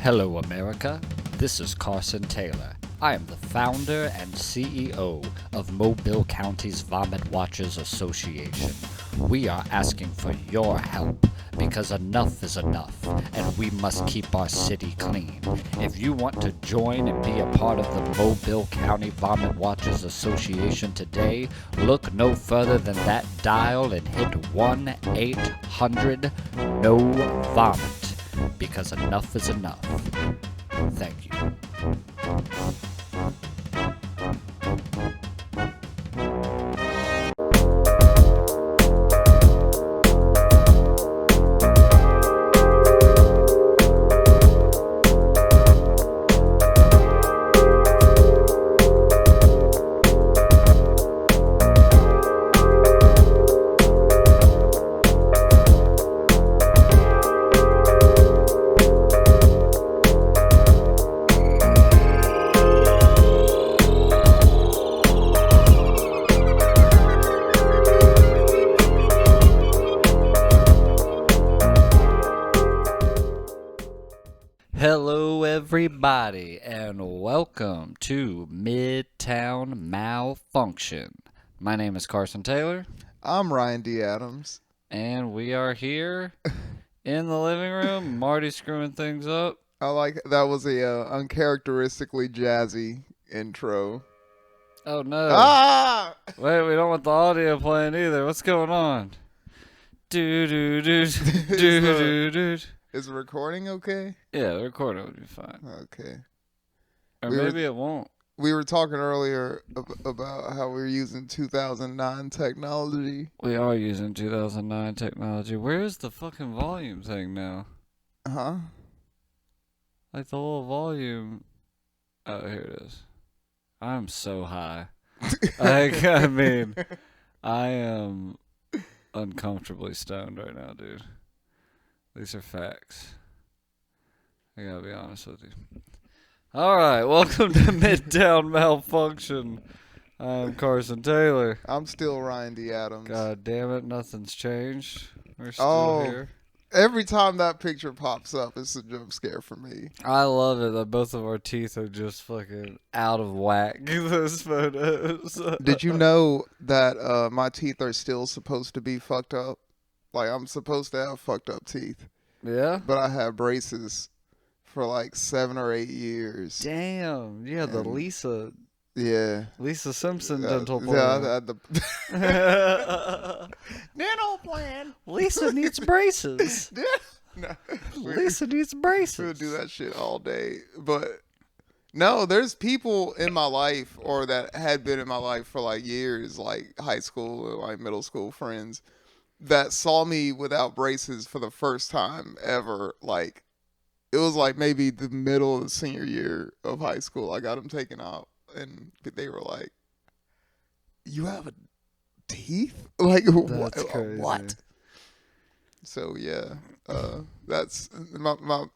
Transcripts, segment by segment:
Hello, America. This is Carson Taylor. I am the founder and CEO of Mobile County's Vomit Watchers Association. We are asking for your help because enough is enough, and we must keep our city clean. If you want to join and be a part of the Mobile County Vomit Watchers Association today, look no further than that dial and hit 1-800-NO-VOMIT, because enough is enough. Thank you. Hello, everybody, and welcome to Midtown Malfunction. My name is Carson Taylor. I'm Ryan D. Adams. And we are here in the living room. Marty's screwing things up. I like that was a uncharacteristically jazzy intro. Oh, no. Ah! Wait, we don't want the audio playing either. What's going on? Do-do-do. Is the recording okay? Yeah, the recording would be fine. Okay. Or maybe it won't. We were talking earlier about how we were using 2009 technology. We are using 2009 technology. Where is the fucking volume thing now? Huh? Like the little volume. Oh, here it is. I'm so high. I mean, I am uncomfortably stoned right now, dude. These are facts. I gotta be honest with you. Alright, welcome to Midtown Malfunction. I'm Carson Taylor. I'm still Ryan D. Adams. God damn it, nothing's changed. We're still here. Every time that picture pops up, it's a jump scare for me. I love it that both of our teeth are just fucking out of whack. Those photos. Did you know that my teeth are still supposed to be fucked up? Like, I'm supposed to have fucked up teeth. Yeah? But I had braces for like 7 or 8 years. Damn. Yeah, the Lisa Simpson dental plan. Yeah, I had the dental plan. Lisa needs braces. No, Lisa needs braces. We would do that shit all day. But no, there's people in my life, or that had been in my life for like years, like high school or like middle school friends, that saw me without braces for the first time ever. Like, it was like maybe the middle of the senior year of high school. I got them taken out, and they were like, "You have a teeth? Like, That's crazy. What?" So yeah, that's my.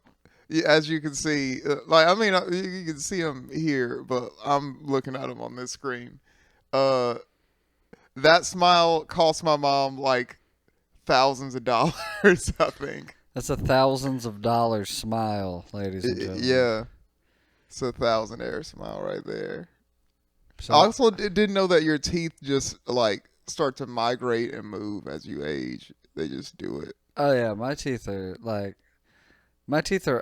As you can see, like, I mean, you can see them here, but I'm looking at them on this screen. That smile cost my mom like thousands of dollars, I think. That's a thousands of dollars smile, ladies and gentlemen. Yeah. It's a $1,000 smile right there. So, I also didn't know that your teeth just like start to migrate and move as you age. They just do it. oh yeah, my teeth are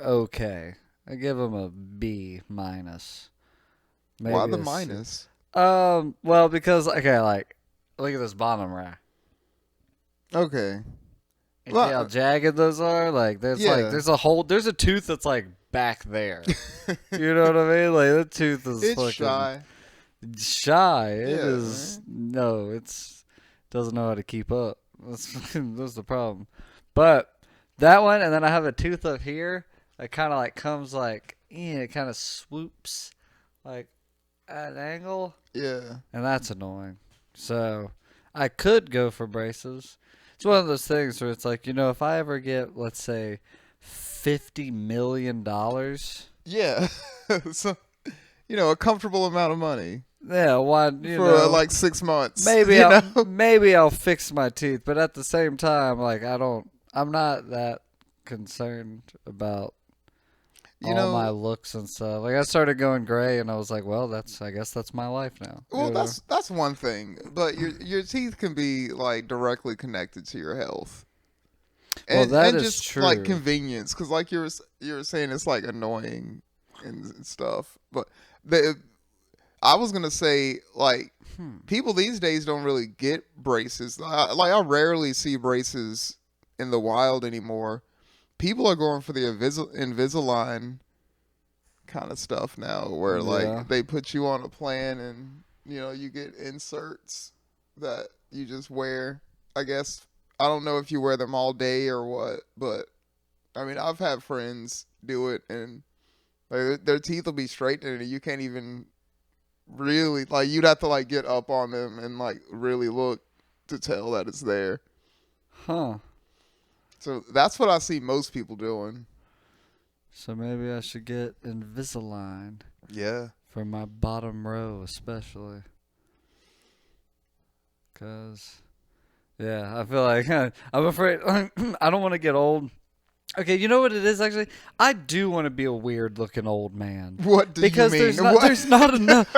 okay. I give them a B minus. Why the minus? Well, because okay, like look at this bottom rack. Okay. You see how jagged those are? Like there's there's a tooth that's like back there. You know what I mean? Like the tooth is it's fucking shy. It Yeah, is no, doesn't know how to keep up. That's the problem. But that one, and then I have a tooth up here that kind of like comes like it kind of swoops like at an angle. Yeah. And that's annoying. So I could go for braces. It's one of those things where it's like, if I ever get, let's say, $50 million. Yeah. So, a comfortable amount of money. Yeah, for like 6 months. Maybe I'll fix my teeth, but at the same time, like I'm not that concerned about You all my know, looks and stuff. Like I started going gray, and I was like, well, I guess that's my life now. well, You know? that's one thing, but your teeth can be like directly connected to your health. Well, that And is just like true. convenience, because like you were saying, it's like annoying and stuff. But the I was gonna say like people these days don't really get braces. I rarely see braces in the wild anymore. People are going for the Invisalign kind of stuff now, where Yeah. like they put you on a plan and you get inserts that you just wear. I guess I don't know if you wear them all day or what, but I mean I've had friends do it and like, their teeth will be straightened and you can't even really like you'd have to like get up on them and like really look to tell that it's there. Huh. So that's what I see most people doing. So maybe I should get Invisalign Yeah. for my bottom row, especially. Cause, yeah, I feel like I'm afraid I don't want to get old. Okay, you know what it is actually? I do want to be a weird looking old man. What do Because you mean? there's not enough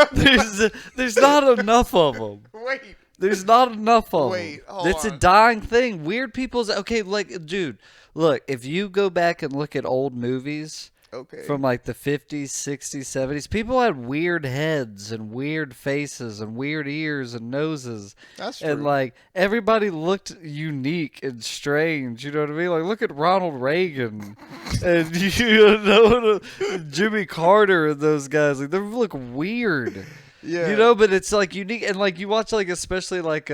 there's not enough of them. Wait. There's not enough of Wait, them. hold It's a on. dying thing. Weird people's okay, like dude, look, if you go back and look at old movies Okay. from like the 50s, 60s, 70s, people had weird heads and weird faces and weird ears and noses. That's true. And like everybody looked unique and strange, you know what I mean? Like look at Ronald Reagan and Jimmy Carter and those guys. Like they look weird. Yeah. You know, but it's like unique and like you watch like especially like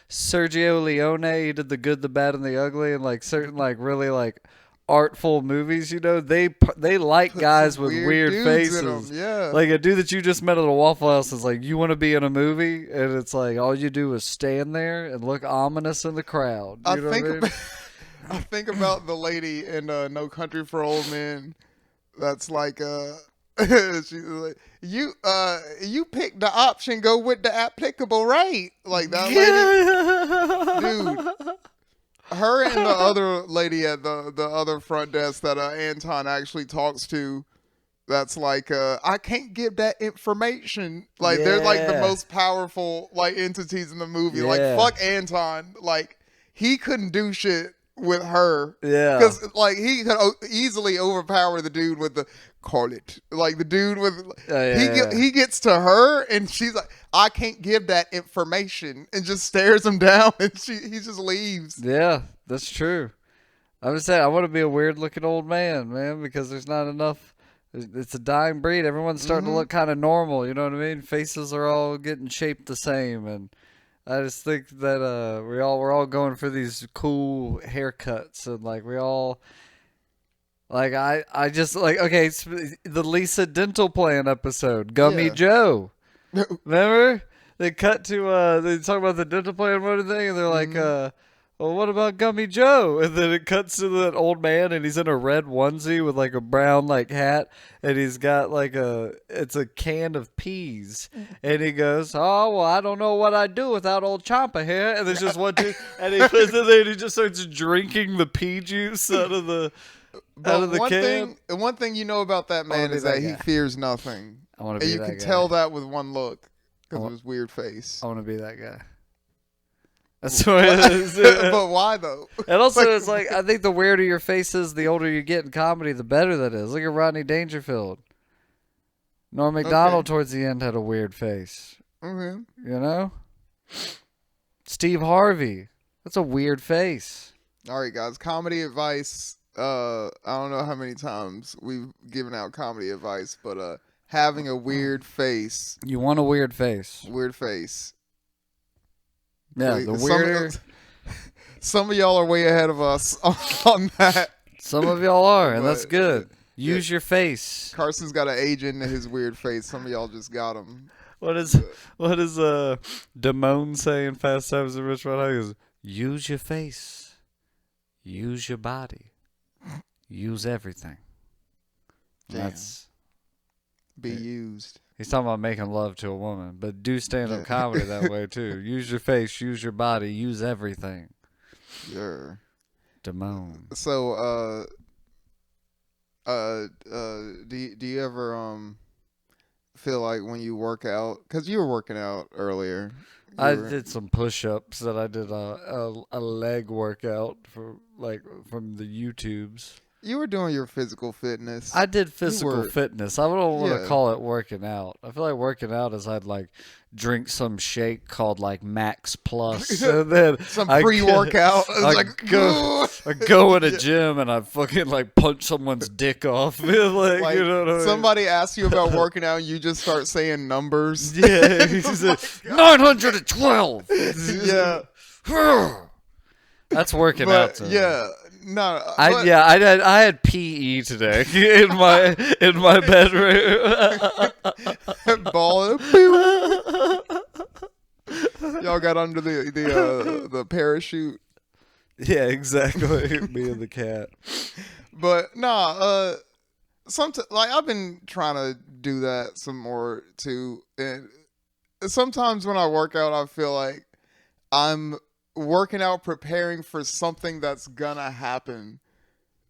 Sergio Leone, he did The Good, the Bad and the Ugly and like certain like really like artful movies, you know, they like Put guys some with weird weird dudes in 'em, faces. yeah. Like a dude that you just met at a Waffle House is like, you want to be in a movie, and it's like all you do is stand there and look ominous in the crowd. You I know think what I mean? about, I think about the lady in No Country for Old Men. That's like she's like you pick the option, go with the applicable rate. Like that lady, dude. Her and the other lady at the other front desk that Anton actually talks to. That's like I can't give that information. Like they're like the Yeah. most powerful like entities in the movie. Like Yeah. fuck Anton. Like he couldn't do shit with her. Yeah. Because like he could easily overpower the dude with the call it. Like the dude with Yeah. he gets to her and she's like, I can't give that information, and just stares him down and he just leaves. Yeah, that's true. I'm just saying, I want to be a weird looking old man, because there's not enough. It's a dying breed. Everyone's starting to look kind of normal. You know what I mean? Faces are all getting shaped the same, and I just think that we're all going for these cool haircuts, and like we all like I just like okay, it's the Lisa Dental Plan episode, Gummy Yeah. Joe. Remember? They cut to they talk about the dental plan and everything, and they're like, well, what about Gummy Joe? And then it cuts to that old man, and he's in a red onesie with like a brown like hat, and he's got like it's a can of peas, and he goes, oh well, I don't know what I'd do without old Champa here. And there's just one dude, and he puts it there, and he just starts drinking the pea juice out of the can. One thing you know about that man be is that that he guy. fears nothing. I want to And be you that can guy. tell that with one look because of his weird face. I want to be that guy. That's what it is. But why though? And also, it's like I think the weirder your face is, the older you get in comedy, the better that is. Look at Rodney Dangerfield. Norm Macdonald towards the end had a weird face. Okay. You know? Steve Harvey. That's a weird face. All right, guys. Comedy advice. I don't know how many times we've given out comedy advice, but having a weird face. You want a weird face. Weird face. Yeah, the weirder. Some of y'all are way ahead of us on that. Some of y'all are, and But, that's good. Use your face. Carson's got to age into his weird face. Some of y'all just got him. What is Damone say in Fast Times at Ridgemont High? He goes, use your face. Use your body. Use everything. Damn. That's Be used. he's talking about making love to a woman, but do stand up comedy that way too. Use your face, use your body, use everything. Sure. Damone. So, Do you ever feel like when you work out, because you were working out earlier? I did some push-ups, and I did a leg workout from the YouTubes. You were doing your physical fitness. I did physical fitness. I don't want to call it working out. I feel like working out is I'd like drink some shake called like Max Plus, and then some pre-workout. I go in a gym and I fucking like punch someone's dick off. like, you know what I mean? Somebody asks you about working out, and you just start saying numbers. Yeah, 912. Yeah, that's working out. Yeah. No, I had PE today in my bedroom. Ball. Y'all got under the parachute. Yeah, exactly. Me and the cat. But sometimes like I've been trying to do that some more too, and sometimes when I work out, I feel like I'm working out preparing for something that's gonna happen,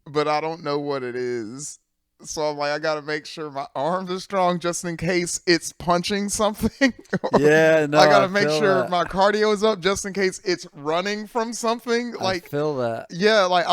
but I don't know what it is. So I'm like, I gotta make sure my arms are strong just in case it's punching something. Yeah, no, I gotta make sure my cardio is up just in case it's running from something. Like, I feel that. Yeah, like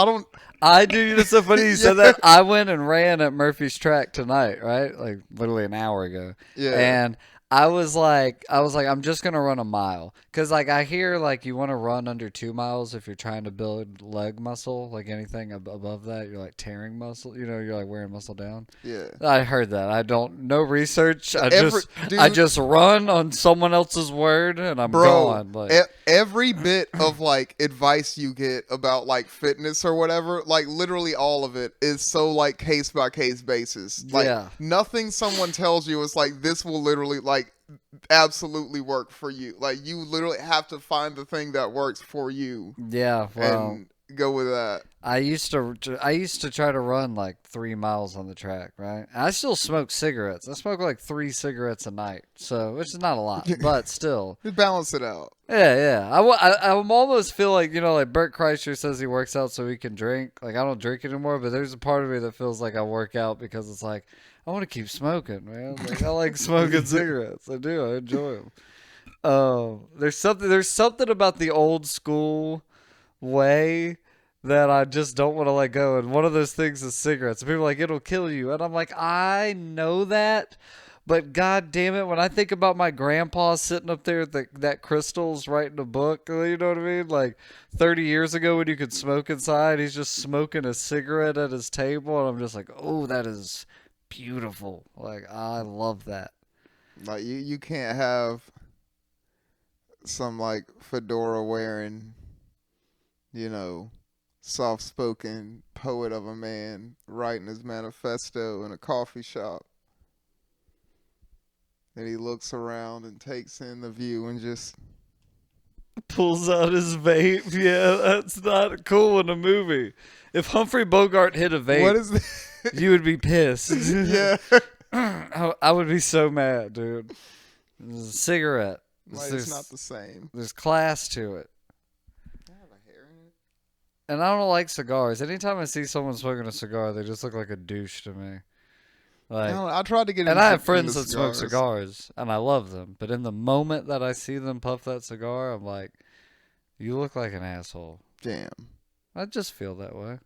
I do. It's so funny you said that. I went and ran at Murphy's Track tonight, right? Like literally an hour ago. Yeah. And I was like, I'm just going to run a mile. Because, like, I hear, like, you want to run under 2 miles if you're trying to build leg muscle. Like, anything above that, you're, like, tearing muscle. You know, you're, like, wearing muscle down. Yeah. I heard that. No research. I just run on someone else's word, and I'm gone. Like, every bit of, like, advice you get about, like, fitness or whatever, like, literally all of it is so, like, case-by-case basis. Like, nothing someone tells you is, like, this will literally, like, absolutely work for you. Like, you literally have to find the thing that works for you. Yeah, well, and go with that. I used to try to run like 3 miles on the track, right? I still smoke cigarettes. I smoke like 3 cigarettes a night, so which is not a lot, but still. You balance it out. Yeah. I almost feel like, you know, like Bert Kreischer says he works out so he can drink. Like, I don't drink anymore, but there's a part of me that feels like I work out because it's like, I want to keep smoking, man. Like, I like smoking cigarettes. I do. I enjoy them. There's something about the old school way that I just don't want to let go. And one of those things is cigarettes. People are like, it'll kill you. And I'm like, I know that. But God damn it, when I think about my grandpa sitting up there with that crystal's writing a book, you know what I mean? Like 30 years ago when you could smoke inside, he's just smoking a cigarette at his table. And I'm just like, oh, that is beautiful. Like, I love that. Like, you can't have some, like, fedora wearing, you know, soft-spoken poet of a man writing his manifesto in a coffee shop. And he looks around and takes in the view and just pulls out his vape. Yeah, that's not cool in a movie. If Humphrey Bogart hit a vape, what is this? You would be pissed. Yeah. I would be so mad, dude. It's a cigarette. Like, it's not the same. There's class to it. I have a hair in it. And I don't like cigars. Anytime I see someone smoking a cigar, they just look like a douche to me. Like, I tried to get and I have friends that smoke cigars, and I love them. But in the moment that I see them puff that cigar, I'm like, you look like an asshole. Damn. I just feel that way.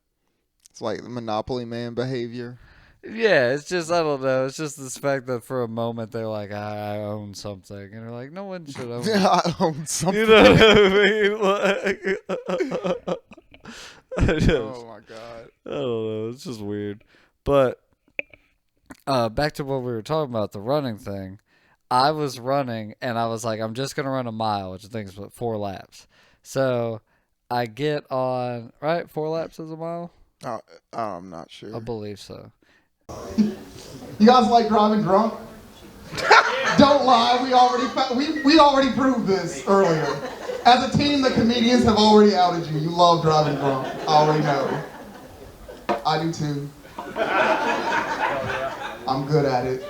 It's like the Monopoly Man behavior. Yeah, it's just, I don't know. It's just this fact that for a moment they're like, I own something. And they're like, no one should own Yeah, I own something. You know what I mean? Like, oh, my God. I don't know. It's just weird. But back to what we were talking about, the running thing. I was running, and I was like, I'm just going to run a mile, which I think is 4 laps. So I get on, right? 4 laps is a mile? I'm not sure. I believe so. You guys like driving drunk? Don't lie. We already proved this earlier. As a team, the comedians have already outed you. You love driving drunk. I already know. I do too. I'm good at it.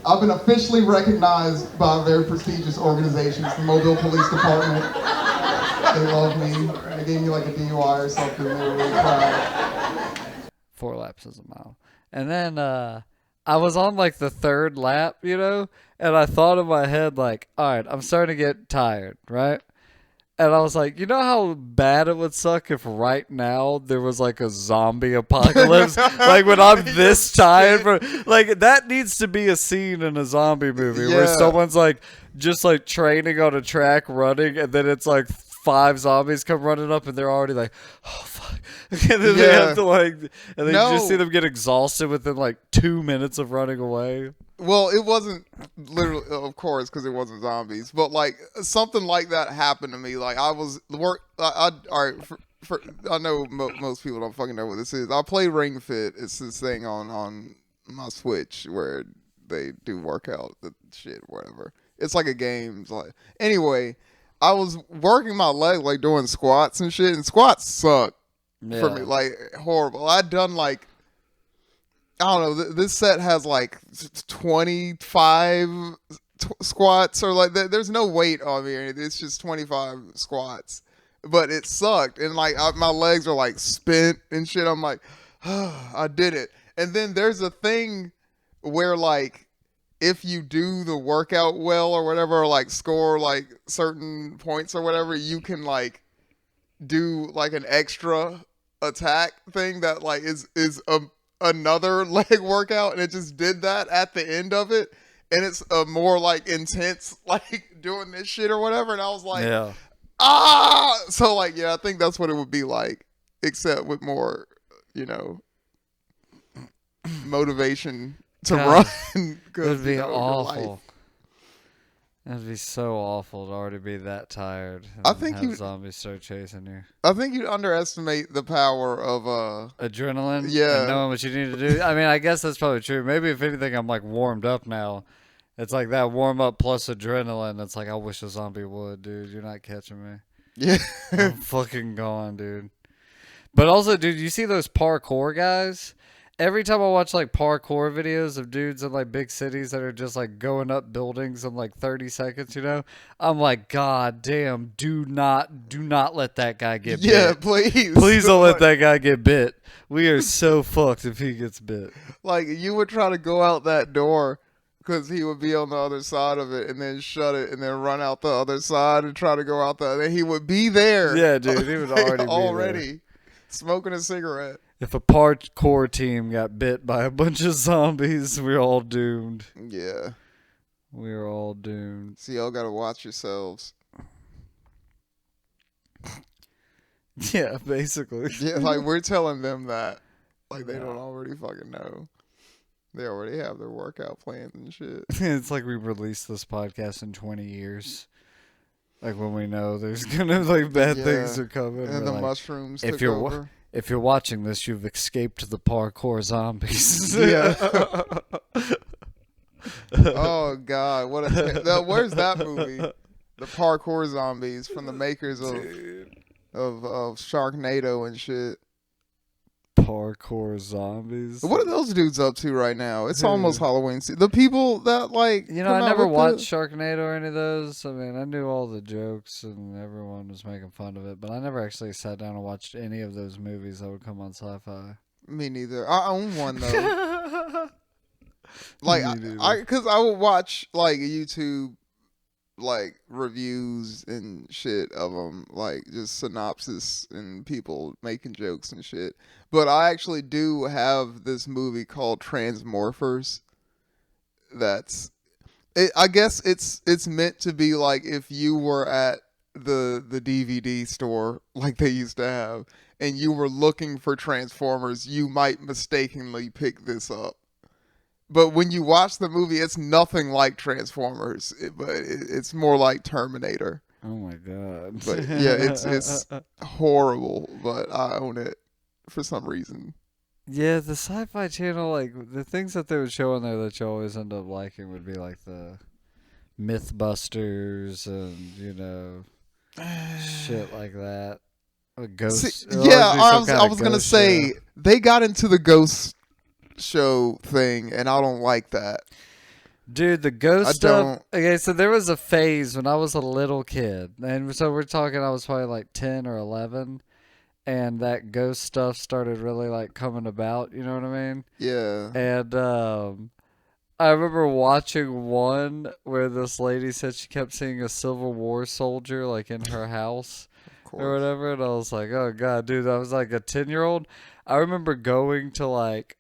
I've been officially recognized by a very prestigious organization, the Mobile Police Department. They love me. They gave me like a DUI or something. They were really proud. 4 laps is a mile. And then I was on like the 3rd lap, and I thought in my head like, all right, I'm starting to get tired, right? And I was like, you know how bad it would suck if right now there was like a zombie apocalypse? Like when I'm this tired. Like that needs to be a scene in a zombie movie where someone's like just like training on a track running, and then it's like 5 zombies come running up and they're already like, oh fuck. And then they have to like, and then you just see them get exhausted within like 2 minutes of running away. Well, it wasn't literally, of course, because it wasn't zombies, but like something like that happened to me. Like I was all right. I know most people don't fucking know what this is. I play Ring Fit. It's this thing on my Switch where they do workout the shit, whatever. It's like a game. It's like anyway, I was working my leg like doing squats and shit, and squats suck for me, like horrible. I'd done like, I don't know, this set has like 25 squats or like there's no weight on me or anything. It's just 25 squats, but it sucked. And like my legs are like spent and shit. I'm like, oh, I did it. And then there's a thing where like, if you do the workout well or whatever, or like score like certain points or whatever, you can like do like an extra attack thing that like is another leg workout, and it just did that at the end of it, and it's a more like intense like doing this shit or whatever, and I was like, so like I think that's what it would be like, except with more motivation to run. It would be awful. It would be so awful to already be that tired. And I think zombies start chasing you. I think you underestimate the power of adrenaline. Yeah, and knowing what you need to do. I mean, I guess that's probably true. Maybe if anything, I'm like warmed up now. It's like that warm up plus adrenaline. It's like I wish a zombie would, dude. You're not catching me. Yeah, I'm fucking gone, dude. But also, dude, you see those parkour guys? Every time I watch like parkour videos of dudes in like big cities that are just like going up buildings in like 30 seconds, I'm like, God damn, do not let that guy get bit. Yeah, please. Please don't let that guy get bit. We are so fucked if he gets bit. Like you would try to go out that door because he would be on the other side of it, and then shut it, and then run out the other side and try to go out the other. He would be there. Yeah, dude, he would already be there. Smoking a cigarette. If a parkour team got bit by a bunch of zombies, we're all doomed. Yeah. We're all doomed. So y'all gotta watch yourselves. Yeah, basically. Yeah, like we're telling them that. Like they don't already fucking know. They already have their workout plans and shit. It's like we released this podcast in 20 years. Like when we know there's gonna like bad things are coming. And the like, mushrooms if took you're over. If you're watching this, you've escaped the parkour zombies. Yeah. Oh God, what a where's that movie? The Parkour Zombies, from the makers of Sharknado and shit. Parkour zombies. What are those dudes up to right now? It's almost Halloween season. The people that like, I never watched Sharknado or any of those. I mean, I knew all the jokes and everyone was making fun of it, but I never actually sat down and watched any of those movies that would come on Sci-Fi. Me neither. I own one though. Like because I would watch like YouTube like reviews and shit of them, like just synopsis and people making jokes and shit. But I actually do have this movie called Transmorphers. I guess it's meant to be like if you were at the DVD store like they used to have, and you were looking for Transformers, you might mistakenly pick this up. But when you watch the movie, it's nothing like Transformers, but it's more like Terminator. Oh my God! But yeah, it's horrible, but I own it for some reason. Yeah, the Sci-Fi Channel, like the things that they would show on there that you always end up liking would be like the Mythbusters and shit like that. Ghosts. I was gonna say they got into the ghost show thing, and I don't like that. Dude, the ghost stuff. Okay, so there was a phase when I was a little kid, and so we're talking I was probably like 10 or 11, and that ghost stuff started really like coming about. You know what I mean? Yeah. And I remember watching one where this lady said she kept seeing a Civil War soldier like in her house Of or course. whatever, and I was like, oh god, dude, I was like a 10-year-old. I remember going to like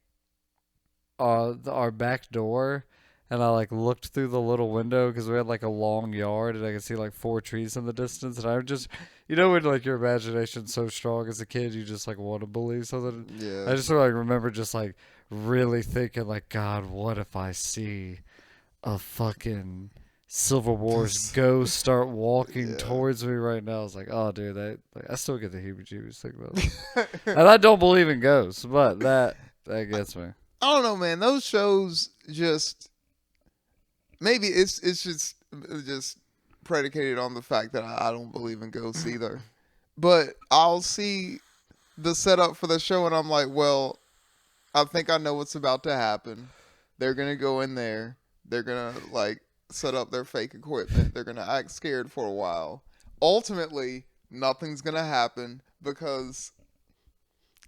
our back door, and I like looked through the little window because we had like a long yard, and I could see like 4 trees in the distance, and I just, when like your imagination's so strong as a kid, you just like want to believe something. Yeah. I just like remember just like really thinking like, God, what if I see a fucking Civil War's ghost start walking Yeah. towards me right now? I was like, oh, dude, I still get the heebie-jeebies thinking about it. And I don't believe in ghosts, but that gets me. I don't know, man. Those shows just maybe it's just predicated on the fact that I don't believe in ghosts either. But I'll see the setup for the show, and I'm like, well, I think I know what's about to happen. They're gonna go in there. They're gonna like set up their fake equipment. They're gonna act scared for a while. Ultimately, nothing's gonna happen because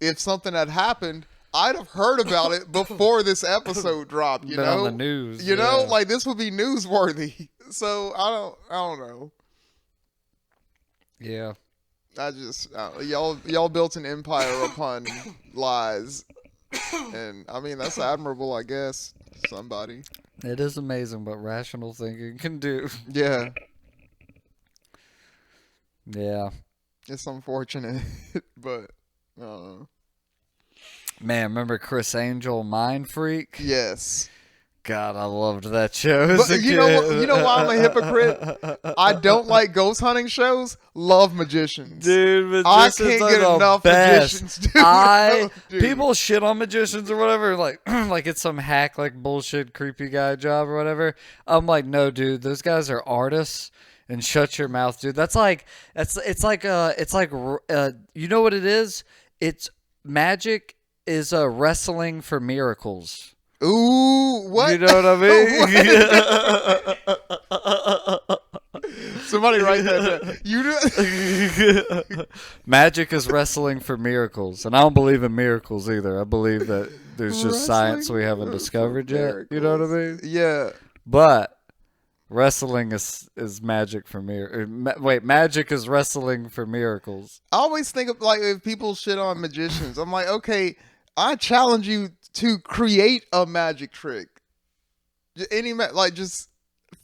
if something had happened, I'd have heard about it before this episode dropped. You Been know, on the news. You know, like this would be newsworthy. So I don't know. Yeah. I just y'all built an empire upon lies, and I mean that's admirable, I guess. Somebody. It is amazing what rational thinking can do. Yeah, Yeah. it's unfortunate, but Man, remember Chris Angel, Mind Freak? yes. God, I loved that show as But a you kid. know why I'm a hypocrite? I don't like ghost hunting shows. Love magicians. Dude, I magicians can't are get the enough best. magicians, dude. No, Dude. people shit on magicians or whatever, like like it's some hack, like bullshit, creepy guy job or whatever. I'm like, no, dude, those guys are artists. And shut your mouth, dude. It's like you know what it is? It's magic is wrestling for miracles. Ooh, what? You know what I mean? Somebody write that down. You do. Magic is wrestling for miracles, and I don't believe in miracles either. I believe that there's just science we haven't discovered yet. You know what I mean? Yeah. But wrestling is magic for magic is wrestling for miracles. I always think of like if people shit on magicians, I'm like, okay, I challenge you to create a magic trick. Just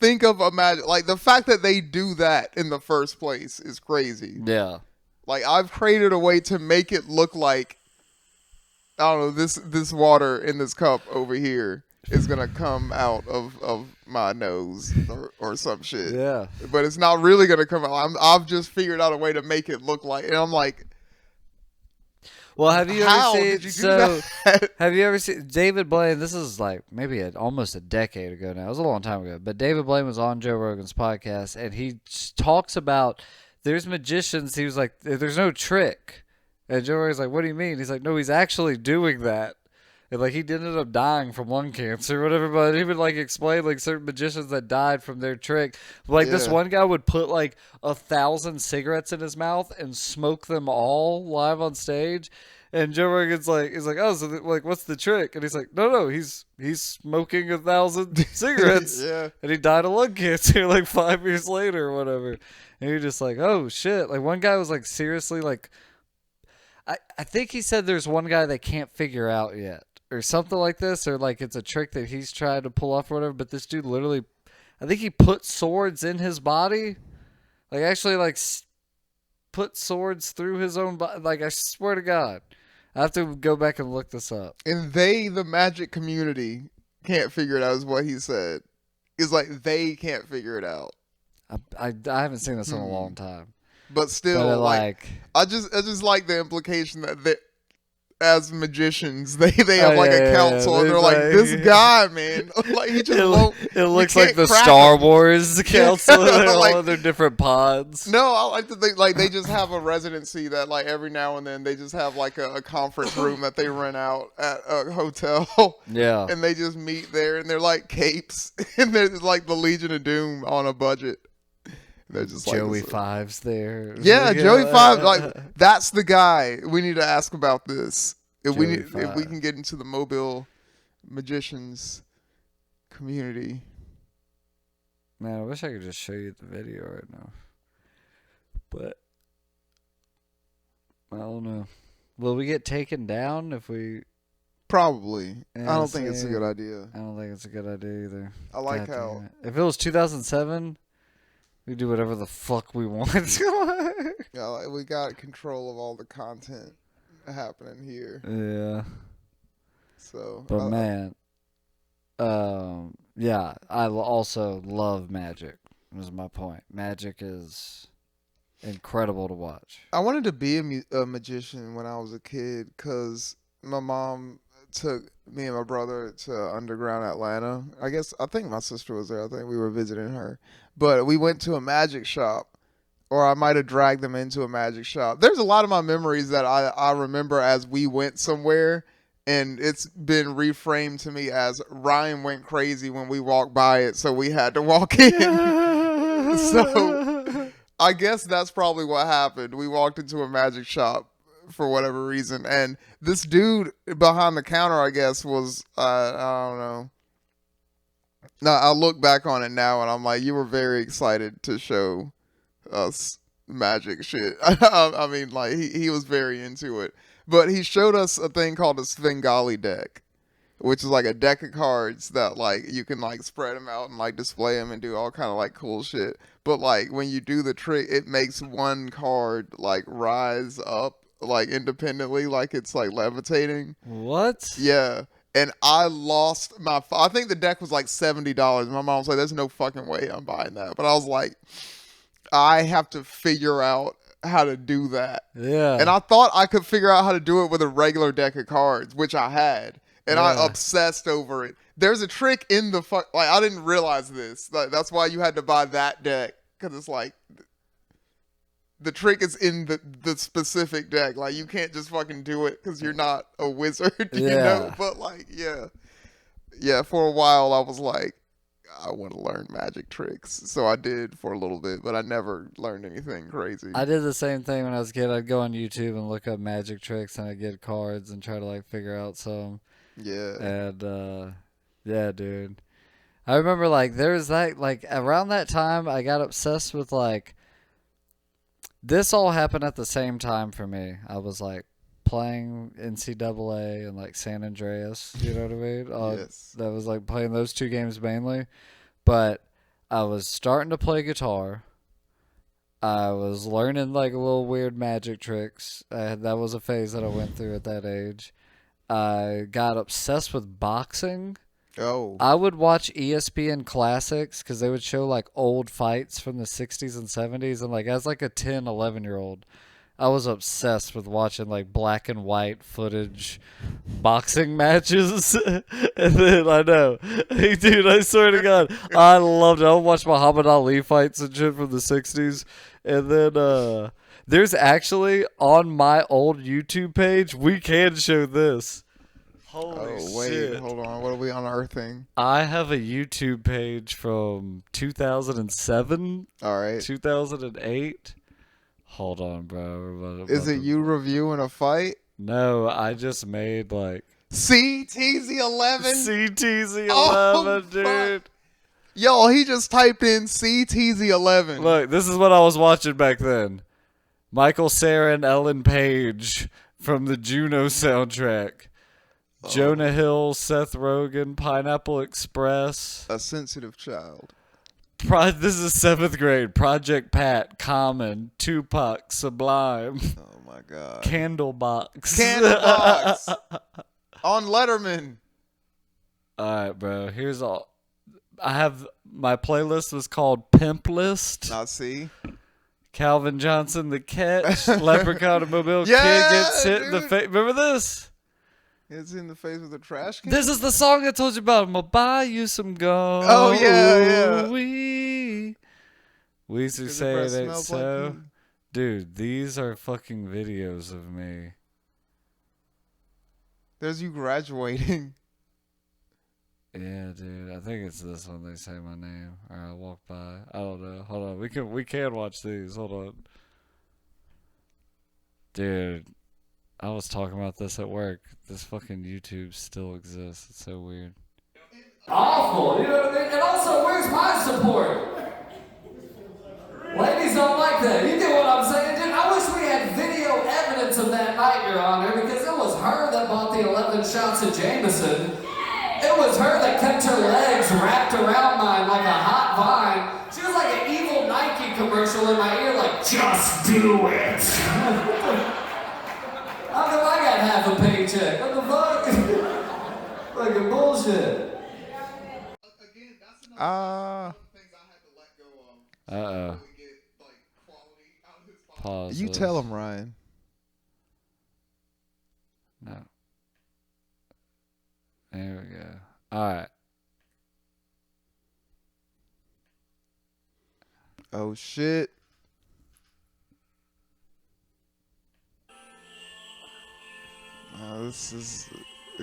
think of a magic, like the fact that they do that in the first place is crazy. Yeah. Like I've created a way to make it look like, I don't know, this water in this cup over here is gonna come out of my nose or some shit. Yeah. But it's not really gonna come out. I've just figured out a way to make it look like, and I'm like, well, have you how ever seen? did you do that? Have you ever seen David Blaine? This is like maybe almost a decade ago now. It was a long time ago. But David Blaine was on Joe Rogan's podcast, and he talks about there's magicians. He was like, "There's no trick," and Joe Rogan's like, "What do you mean?" He's like, "No, he's actually doing that." And like he ended up dying from lung cancer or whatever, but he would like explain like certain magicians that died from their trick. Like this one guy would put like 1,000 cigarettes in his mouth and smoke them all live on stage. And Joe Rogan's like, he's like, oh, so like, what's the trick? And he's like, no, he's smoking 1,000 cigarettes. Yeah. And he died of lung cancer like 5 years later or whatever. And you're just like, oh shit. Like one guy was like seriously like, I think he said there's one guy that can't figure out yet. Or something like this, or like it's a trick that he's trying to pull off or whatever, but this dude literally, I think he put swords in his body. Like actually like put swords through his own body. Like I swear to God. I have to go back and look this up. And the magic community, can't figure it out is what he said. It's like they can't figure it out. I haven't seen this in a long time. But still, but I just like the implication that as magicians, they have a council, and they're like, this guy, man, like he just won't. It looks like the Star Wars council, like, all of their different pods. No, I like to think like they just have a residency that like every now and then they just have like a conference room that they rent out at a hotel. Yeah, and they just meet there, and they're like capes, and they're like the Legion of Doom on a budget. They're just Joey like, Five's there. yeah, Joey Five. Like, that's the guy. We need to ask about this. If we can get into the Mobile magicians community. Man, I wish I could just show you the video right now. But I don't know. Will we get taken down if we... Probably. Yeah, I don't think it's a good idea. I don't think it's a good idea either. I like how... If it was 2007, we do whatever the fuck we want. Yeah, we got control of all the content happening here. Yeah. So... But man... yeah, I also love Magic. Was my point. Magic is incredible to watch. I wanted to be a magician when I was a kid because my mom took me and my brother to underground Atlanta. I think my sister was there. I think we were visiting her. But we went to a magic shop, or I might have dragged them into a magic shop. There's a lot of my memories that I remember as we went somewhere, and it's been reframed to me as Ryan went crazy when we walked by it, so we had to walk in. So I guess that's probably what happened. We walked into a magic shop for whatever reason, and this dude behind the counter, I guess, was I don't know. Now I look back on it now, and I'm like, you were very excited to show us magic shit. I mean, like he was very into it, but he showed us a thing called a Svengali deck, which is like a deck of cards that like you can like spread them out and like display them and do all kind of like cool shit. But like when you do the trick, it makes one card like rise up like independently, like it's like levitating. What? Yeah. And I lost I think the deck was like $70. My mom was like, there's no fucking way I'm buying that. But I was like, I have to figure out how to do that. Yeah. And I thought I could figure out how to do it with a regular deck of cards, which I had. And I obsessed over it. There's a trick in the like I didn't realize this. Like, that's why you had to buy that deck, because it's like the trick is in the specific deck. Like you can't just fucking do it because you're not a wizard, you know. But like yeah. For a while I was like, I want to learn magic tricks, so I did for a little bit, but I never learned anything crazy. I did the same thing when I was a kid. I'd go on YouTube and look up magic tricks, and I'd get cards and try to like figure out some. Yeah. And yeah, dude. I remember like there's that like around that time I got obsessed with like this all happened at the same time for me. I was like playing NCAA and like San Andreas, you know what I mean? Yes. That was like playing those two games mainly. But I was starting to play guitar. I was learning like little weird magic tricks. That was a phase that I went through at that age. I got obsessed with boxing. Oh. I would watch ESPN Classics because they would show like old fights from the 60s and 70s. And like as like a 10, 11-year-old, I was obsessed with watching like black and white footage boxing matches. And then I know, hey dude, I swear to God, I loved it. I would watch Muhammad Ali fights and shit from the 60s. And then there's actually on my old YouTube page, we can show this. Holy shit. Hold on. What are we unearthing? I have a YouTube page from 2007. All right. 2008. Hold on, bro. Is it you reviewing a fight? No, I just made like CTZ11. CTZ11, dude. Fuck. Yo, he just typed in CTZ11. Look, this is what I was watching back then. Michael Cera and Ellen Page from the Juno soundtrack. Jonah Hill, Seth Rogen, Pineapple Express. A sensitive child. This is 7th grade. Project Pat, Common, Tupac, Sublime. Oh my God. Candlebox. On Letterman. Alright, bro. Here's all. I have my playlist was called Pimp List. I see. Calvin Johnson, The Catch, Leprechaun and Mobile Kid gets hit in the face. Remember this? It's in the face with a trash can. This is the song I told you about. I'm gonna buy you some gum. Oh yeah. We used to say it ain't so. Like Dude, these are fucking videos of me. There's you graduating. Yeah, dude. I think it's this one. They say my name, or I walk by. I don't know. Hold on. We can watch these. Hold on, dude. I was talking about this at work. This fucking YouTube still exists. It's so weird. Awful. You know what I mean? And also, where's my support? Ladies don't like that. You get what I'm saying, dude? I wish we had video evidence of that night, Your Honor, because it was her that bought the 11 shots of Jameson. It was her that kept her legs wrapped around mine like a hot vine. She was like an evil Nike commercial in my ear, like, just do it. How come I got half a paycheck? What the fuck? Fucking bullshit. Uh-oh. Pause. You tell him, Ryan. No. There we go. All right. Oh, shit. This is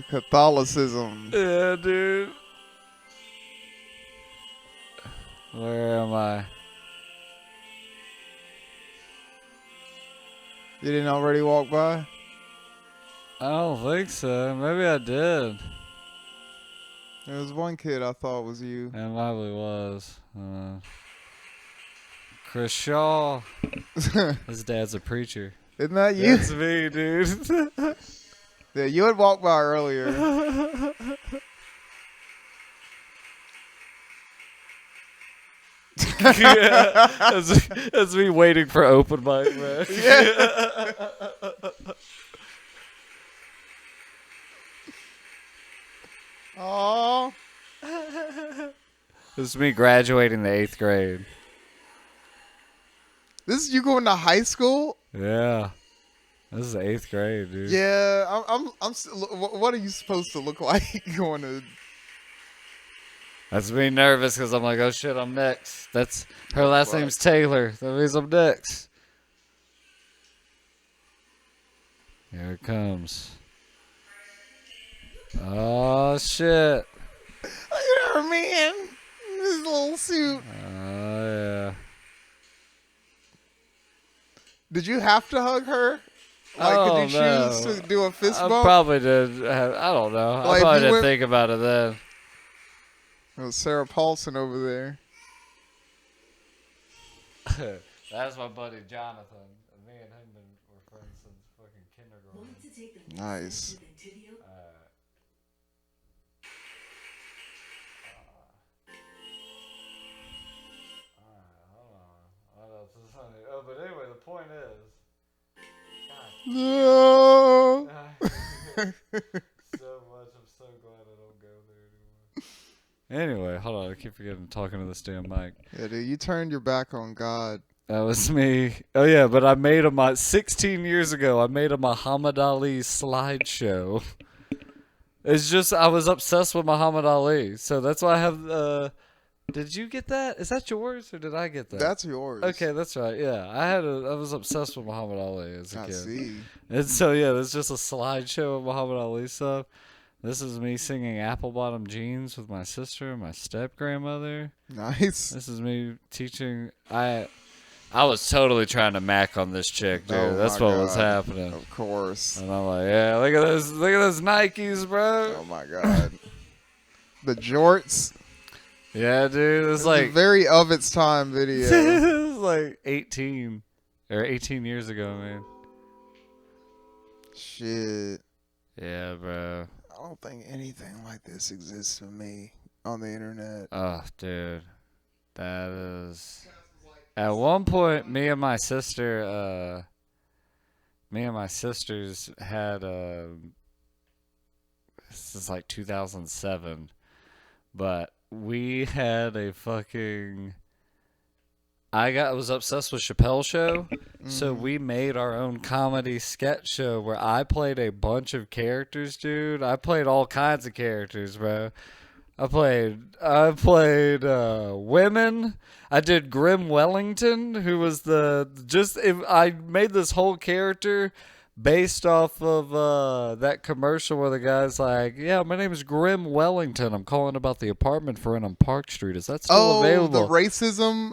Catholicism. Yeah, dude. Where am I? You didn't already walk by? I don't think so. Maybe I did. There was one kid I thought was you. It probably was. Chris Shaw. His dad's a preacher. Isn't that you? That's me, dude. Yeah, you had walked by earlier. Yeah, that's me waiting for open mic, man. Yeah. Oh. This is me graduating the 8th grade. This is you going to high school? Yeah. This is the 8th grade, dude. Yeah, what are you supposed to look like going to? That's me nervous because I'm like, oh shit, I'm next. That's her last name's Taylor. That means I'm next. Here it comes. Oh shit. Look at her, man. This little suit. Oh yeah. Did you have to hug her? Like, did you choose to do a fist bump? I probably did. I don't know. Like, I probably didn't think about it then. It was Sarah Paulson over there. That's my buddy Jonathan. Me and him were friends since fucking kindergarten. Nice. Oh, but anyway, the point is. No. So much. I'm so glad I don't go there anymore. Anyway, hold on. I keep forgetting talking to this damn mic. Yeah, dude, you turned your back on God. That was me. Oh yeah, but I made 16 years ago. I made a Muhammad Ali slideshow. It's just I was obsessed with Muhammad Ali, so that's why I have. Did you get that? Is that yours or did I get that? That's yours. Okay, that's right. Yeah, I was obsessed with Muhammad Ali as a kid. I see. And so yeah, there's just a slideshow of Muhammad Ali stuff. This is me singing Apple Bottom Jeans with my sister and my step grandmother. Nice. This is me teaching. I was totally trying to mack on this chick, dude. Oh That's my what was God. happening. Of course. And I'm like, yeah, look at those Nikes, bro. Oh my God. The jorts. Yeah, dude. It's A like very of its time video. it was like 18 years ago, man. Shit. Yeah, bro. I don't think anything like this exists for me on the internet. Oh, dude. That is. At one point, me and my sisters had this is like 2007, but we had a fucking. I was obsessed with Chappelle's show, so we made our own comedy sketch show where I played a bunch of characters, dude. I played all kinds of characters, bro. I played women. I did Grim Wellington, who was I made this whole character based off of that commercial where the guy's like, "Yeah, my name is Grim Wellington. I'm calling about the apartment for rent on Park Street. Is that still available?" The racism.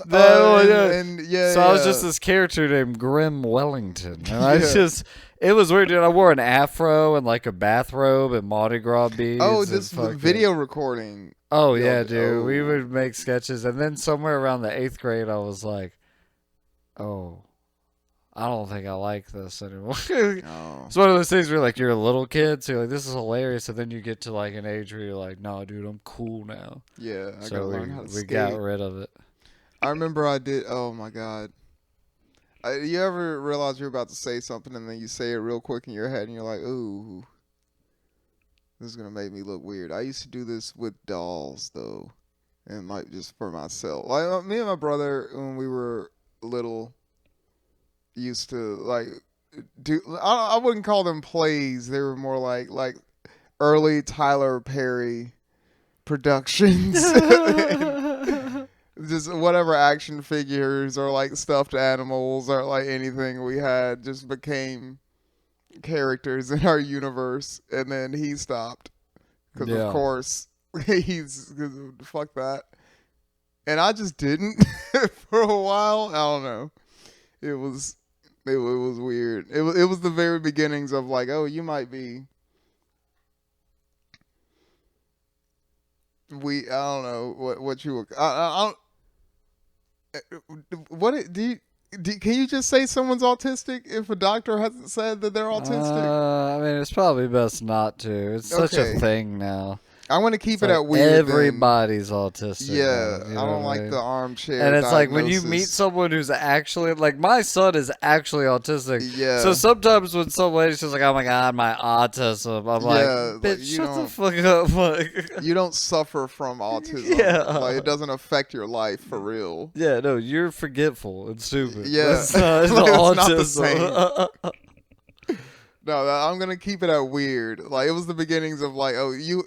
Yeah. So I was just this character named Grim Wellington, and it was weird, dude. I wore an afro and like a bathrobe and Mardi Gras beads. Oh, this video recording. Oh yeah, dude. We would make sketches, and then somewhere around the 8th grade, I was like, "Oh, I don't think I like this anymore." It's one of those things where like you're a little kid, so you're like, "This is hilarious," and then you get to like an age where you're like, "No, dude, I'm cool now." Yeah, I so gotta learn how to skate. We got rid of it. I remember I did. Oh my god. You ever realize you're about to say something and then you say it real quick in your head and you're like, "Ooh, this is gonna make me look weird." I used to do this with dolls though, and like just for myself. Like me and my brother when we were little used to like do. I wouldn't call them plays. They were more like early Tyler Perry productions. Just whatever action figures or like stuffed animals or like anything we had just became characters in our universe, and then he stopped because of course fuck that, and I just didn't for a while. I don't know. It was weird. It was the very beginnings of like, oh, you might be. I don't know what you were. I what do you. Can you just say someone's autistic if a doctor hasn't said that they're autistic? I mean, it's probably best not to. It's such a thing now. I want to keep it at weird. Everybody's autistic. Yeah, I don't like the armchair. And it's like when you meet someone who's actually like my son is actually autistic. Yeah. So sometimes when some lady's just like, "Oh my god, my autism," I'm like, "Bitch, shut the fuck up!" Like, you don't suffer from autism. Yeah. Like it doesn't affect your life for real. Yeah, no, you're forgetful and stupid. Yeah, it's not the same. No, I'm gonna keep it at weird. Like it was the beginnings of like, oh, you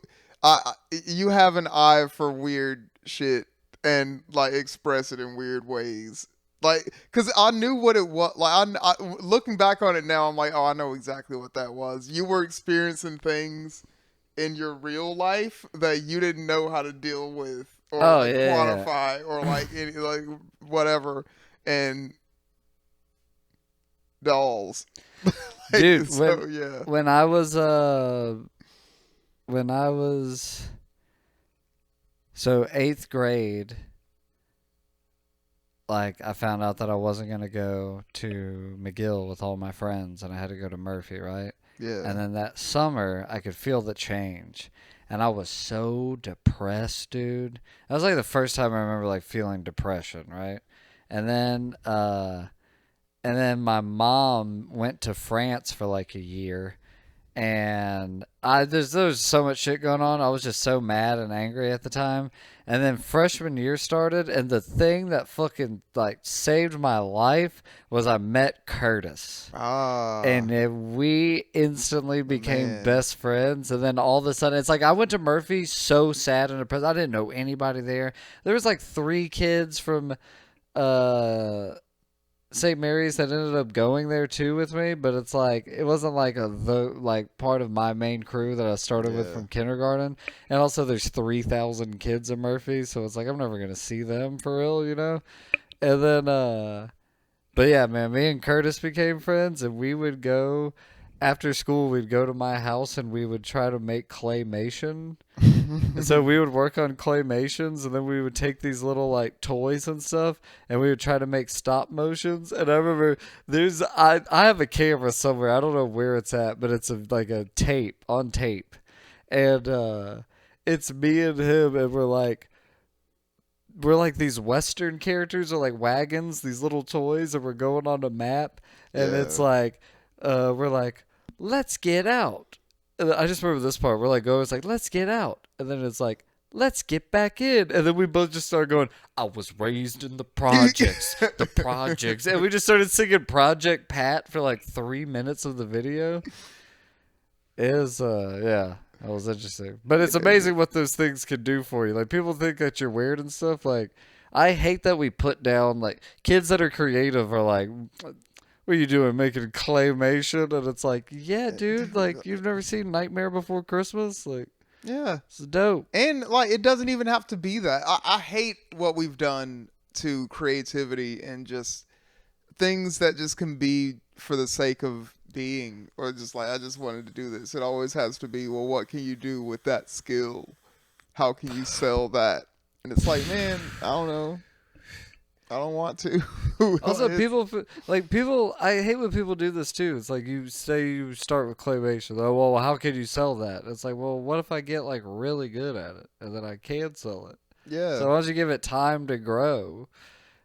have an eye for weird shit and like express it in weird ways. Like, cause I knew what it was. Like, I looking back on it now, I'm like, oh, I know exactly what that was. You were experiencing things in your real life that you didn't know how to deal with or quantify or like any, like whatever. And dolls, like, dude. so, when I was so 8th grade, like I found out that I wasn't going to go to McGill with all my friends and I had to go to Murphy, right? Yeah. And then that summer I could feel the change and I was so depressed, dude. That was like the first time I remember like feeling depression, right? And then my mom went to France for like a year. And there was so much shit going on. I was just so mad and angry at the time. And then freshman year started, and the thing that fucking like saved my life was I met Curtis. And we instantly became best friends. And then all of a sudden, it's like I went to Murphy so sad and depressed. I didn't know anybody there. There was like 3 kids from St. Mary's that ended up going there too with me, but it's like it wasn't like part of my main crew that I started with from kindergarten. And also there's 3,000 kids in Murphy, so it's like I'm never gonna see them for real, you know. And then but yeah, man, me and Curtis became friends, and we would go after school. We'd go to my house and we would try to make claymation. And so we would work on claymations, and then we would take these little like toys and stuff, and we would try to make stop motions. And I remember I have a camera somewhere. I don't know where it's at, but it's like a tape on tape, and it's me and him, and we're like these Western characters or like wagons, these little toys, and we're going on a map, and it's like we're like, let's get out. I just remember this part. We're like, it's like, let's get out. And then it's like, let's get back in. And then we both just started going, I was raised in the projects. The projects. And we just started singing Project Pat for like 3 minutes of the video. It was, that was interesting. But it's amazing what those things can do for you. Like, people think that you're weird and stuff. Like, I hate that we put down, like, kids that are creative are like, what are you doing, making claymation? And it's like, yeah, dude, like, you've never seen Nightmare Before Christmas? Like, Yeah. it's dope. And like, it doesn't even have to be that. I hate what we've done to creativity and just things that just can be for the sake of being, or just like, I just wanted to do this. It always has to be, well, what can you do with that skill? How can you sell that? And it's like, man, I don't know. I don't want to. Also, people, I hate when people do this too. It's like you say you start with claymation. Oh, well, how can you sell that? It's like, well, what if I get like really good at it and then I can sell it? Yeah. So why don't you give it time to grow?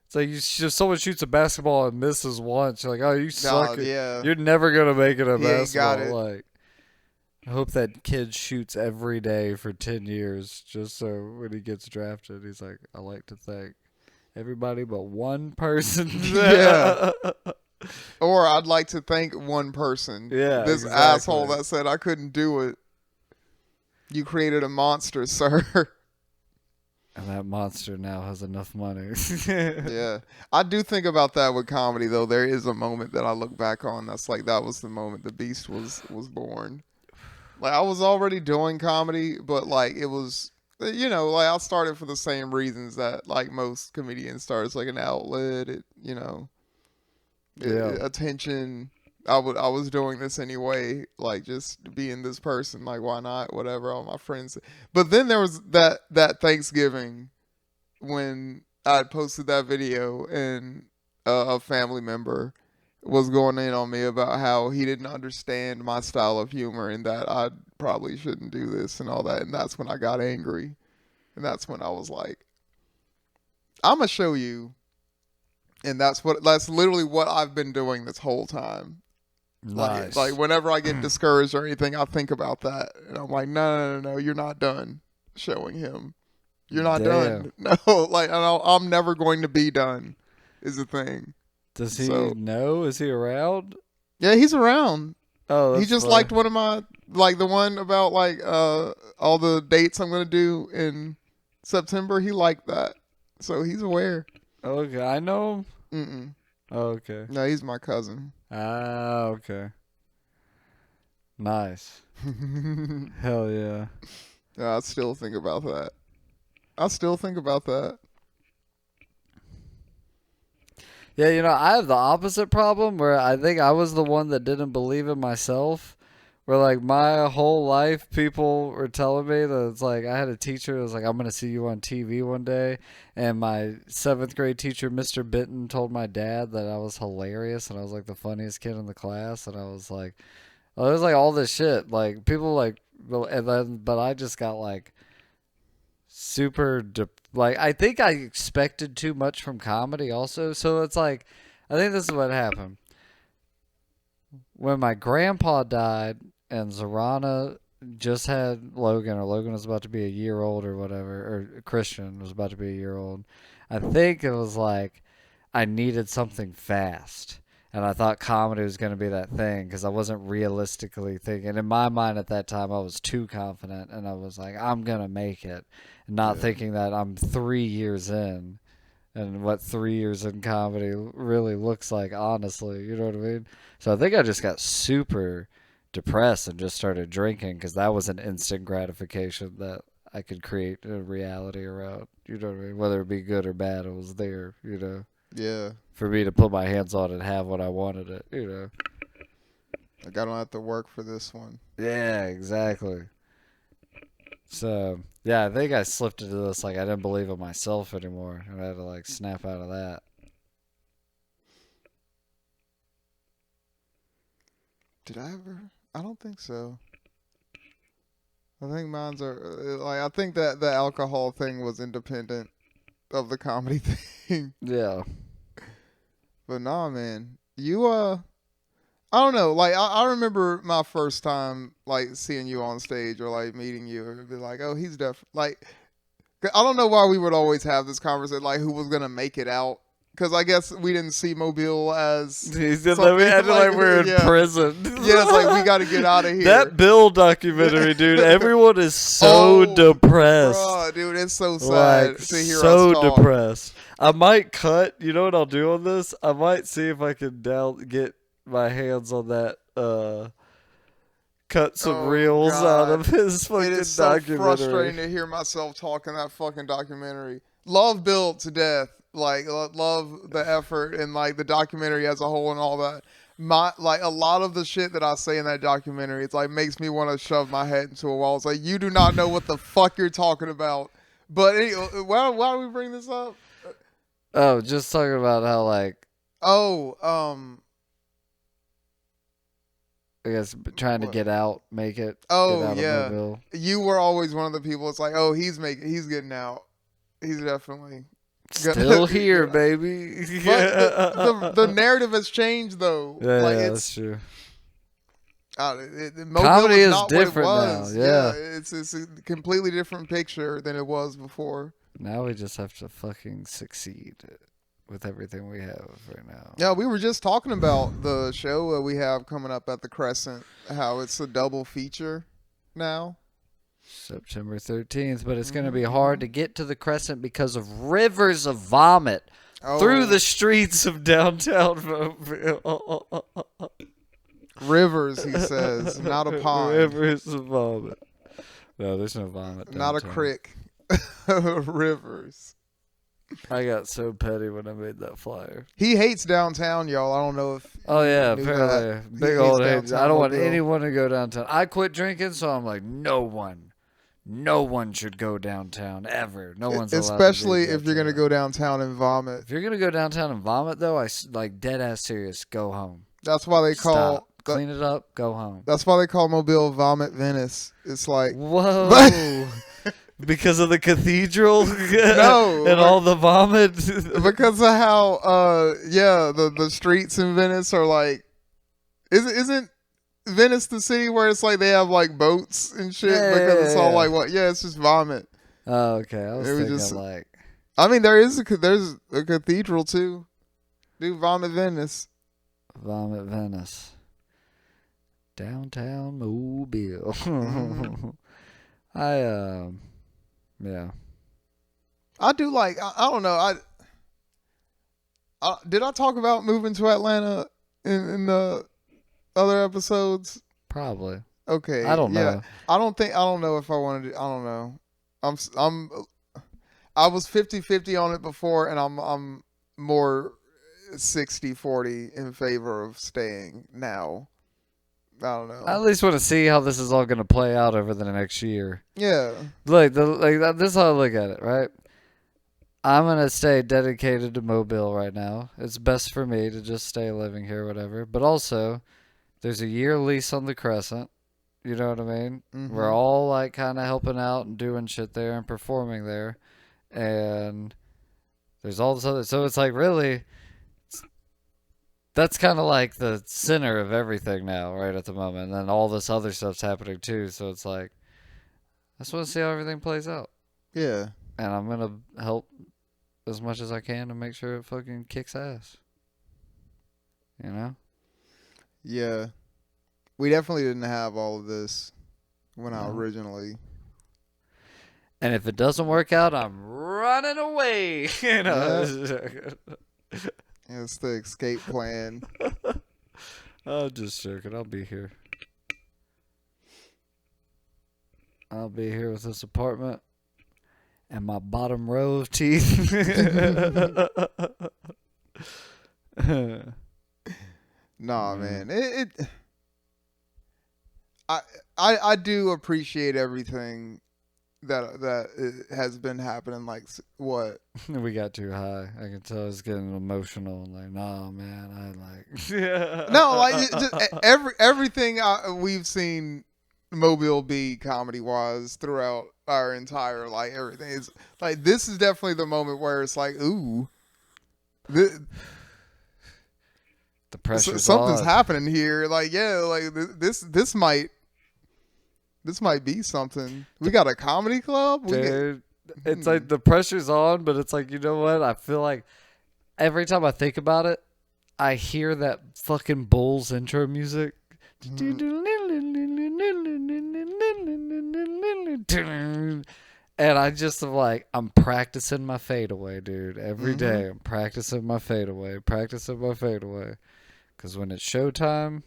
It's like if someone shoots a basketball and misses once, you're like, oh, you suck. Yeah. You're never gonna make it a He ain't got basketball. it. Like, I hope that kid shoots every day for 10 years just so when he gets drafted, he's like, I like to thank everybody but one person. Yeah. Or I'd like to thank one person. Yeah, This exactly. asshole that said I couldn't do it. You created a monster, sir. And that monster now has enough money. Yeah. I do think about that with comedy, though. There is a moment that I look back on that's like, that was the moment the beast was born. Like, I was already doing comedy, but like, it was, you know, like, I started for the same reasons that like most comedians start. It's like an outlet, attention. I was doing this anyway, like, just being this person, like, why not, whatever, all my friends. But then there was that Thanksgiving when I had posted that video, and a family member was going in on me about how he didn't understand my style of humor and that I probably shouldn't do this and all that. And that's when I got angry. And that's when I was like, I'm going to show you. And that's literally what I've been doing this whole time. Nice. Like whenever I get discouraged or anything, I think about that. And I'm like, no, you're not done showing him. You're not done. No, like, I'm never going to be done is the thing. Does he know? Is he around? Yeah, he's around. Oh, he just liked one of my, like, the one about like all the dates I'm gonna do in September. He liked that, so he's aware. Okay, I know him. Mm-mm. Oh, okay. No, he's my cousin. Ah, okay. Nice. Hell yeah. Yeah, I still think about that. Yeah, you know, I have the opposite problem where I think I was the one that didn't believe in myself. Where, like, my whole life, people were telling me that it's like, I had a teacher that was like, I'm going to see you on TV one day. And my 7th grade teacher, Mr. Benton, told my dad that I was hilarious and I was, like, the funniest kid in the class. And I was like, oh, there's, like, all this shit. Like, people, like, but I just got, like, super, like, I think I expected too much from comedy also. So it's like, I think this is what happened. When my grandpa died, and Zorana just had Logan, or Logan was about to be a year old or whatever, or Christian was about to be a year old. I think it was like I needed something fast. And I thought comedy was going to be that thing because I wasn't realistically thinking. In my mind at that time, I was too confident. And I was like, I'm going to make it. And not thinking that I'm 3 years in. And what 3 years in comedy really looks like, honestly. You know what I mean? So I think I just got super depressed and just started drinking because that was an instant gratification that I could create a reality around. You know what I mean? Whether it be good or bad, it was there, you know? Yeah. For me to put my hands on it and have what I wanted it, you know? Like, I don't have to work for this one. Yeah, exactly. So, yeah, I think I slipped into this, like, I didn't believe in myself anymore. And I had to, like, snap out of that. Did I ever? I don't think so. I think mine's are, like, I think that the alcohol thing was independent of the comedy thing. Yeah. But nah, man. You, I don't know. Like, I remember my first time, like, seeing you on stage or, like, meeting you. It'd be like, oh, he's like, I don't know why we would always have this conversation, like, who was going to make it out. because I guess we didn't see Mobile as. He said that we acted like we're in prison. Yeah, it's like we got to get out of here. That Bill documentary, dude. Everyone is so depressed. Bro, dude, it's so sad like, to hear so us talk. depressed. I might cut. You know what I'll do on this? I might see if I can get my hands on that. Cut some reels out of his fucking documentary. It is so frustrating to hear myself talking that fucking documentary. Love Bill to death. Like, love the effort and, like, the documentary as a whole and all that. Like, a lot of the shit that I say in that documentary, it's like, makes me want to shove my head into a wall. It's like, you do not know what the fuck you're talking about. But anyway, why do we bring this up? Oh, just talking about how, like... I guess trying to get out, make it. Oh, get out yeah. of Mobile. You were always one of the people. It's like, oh, he's getting out. He's definitely still here, baby. But the narrative has changed, though. Yeah, like, that's true. Comedy is different now. Yeah, it's a completely different picture than it was before. Now we just have to fucking succeed with everything we have right now. Yeah, we were just talking about the show that we have coming up at the Crescent, how it's a double feature now. September 13th, but it's going to be hard to get to the Crescent because of rivers of vomit through the streets of downtown Mobile. Rivers, he says, not a pond. Rivers of vomit. No, there's no vomit downtown. Not a creek. Rivers. I got so petty when I made that flyer. He hates downtown, y'all. I don't know if. Oh yeah, apparently big old hate. I don't want Mobile. anyone to go downtown. I quit drinking, so I'm like, no one should go downtown ever. No one's allowed especially to if you're gonna go downtown and vomit. If you're gonna go downtown and vomit, though, like dead ass serious. Go home. That's why they call. Clean it up. Go home. That's why they call Mobile Vomit Venice. It's like whoa. Because of the cathedral? No. And all the vomit? Because of how, the streets in Venice are like, isn't Venice the city where it's like they have like boats and shit? Because it's all like, what? Yeah, it's just vomit. Oh, okay. I was thinking like. I mean, there's a cathedral too. Dude, Vomit Venice. Vomit Venice. Downtown Mobile. Yeah. I do like, I don't know. Did I talk about moving to Atlanta in the other episodes? Probably. Okay. I don't know. Yeah. I don't know if I wanted to, I don't know. I was 50-50 on it before, and I'm more 60-40 in favor of staying now. I don't know. I at least want to see how this is all going to play out over the next year. Yeah. This is how I look at it, right? I'm going to stay dedicated to Mobile right now. It's best for me to just stay living here, whatever. But also, there's a year lease on the Crescent. You know what I mean? Mm-hmm. We're all like kind of helping out and doing shit there and performing there. And there's all this other. So it's like really. That's kind of like the center of everything now, right at the moment. And then all this other stuff's happening too. So it's like, I just want to see how everything plays out. Yeah. And I'm going to help as much as I can to make sure it fucking kicks ass. You know? Yeah. We definitely didn't have all of this when I originally. And if it doesn't work out, I'm running away. You know? Yeah. It's the escape plan. I'm just joking. I'll be here. I'll be here with this apartment and my bottom row of teeth. Nah, man. I do appreciate everything that has been happening. Like, what? We got too high. I can tell it's getting emotional. Like, nah, man, No, like just everything we've seen Mobile be comedy wise throughout our entire like everything is like this is definitely the moment where it's like, ooh, the pressure's something's on. happening here. Like, yeah, like this might be something. We got a comedy club. Dude, it's like the pressure's on, but it's like, you know what? I feel like every time I think about it, I hear that fucking Bulls intro music. And I just am like, I'm practicing my fadeaway, dude. Every day I'm practicing my fadeaway, Because when it's showtime,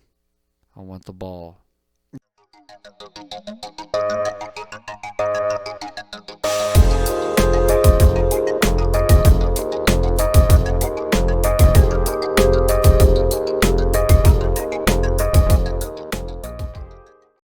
I want the ball.